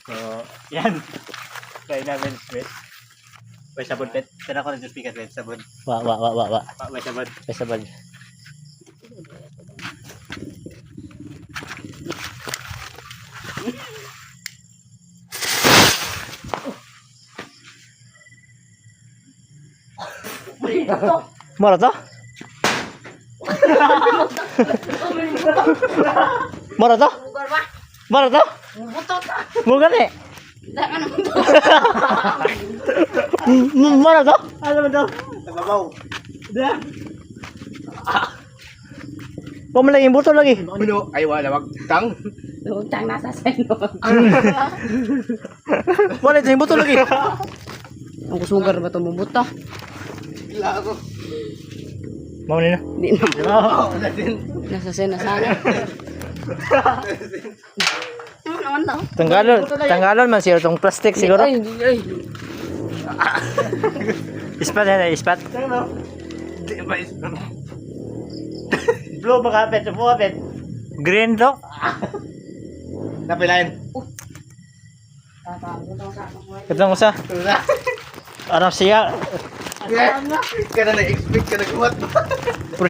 So, yan. Try namin, Pet. May sabon, Pet. Tara ko na just pikat, Pet. Sabon. Wa. May sabon. May sabag. Mara to? Mara to? Mara to? Mo gani. Mara to? Ano ba daw? Nababaw. Pamala yung buto lagi. Ano? Ay, wala. Wag tang. Utang nasa seno. Wala yung buto lagi. Ang sugar ba ito mabuto? Wala ako. Mau nina. Hindi na. Wala din. Nasa seno sana. Ano naman daw? Tanggalon man siya itong plastic siguro. Ay, ay. Ispat na ispat. Ano? Di ba Blue ba kapit? Blue kapit? Green to. Napilain. Itong usa. Wala. Ano siya? Kaya na-expect ka nagkuhat ba?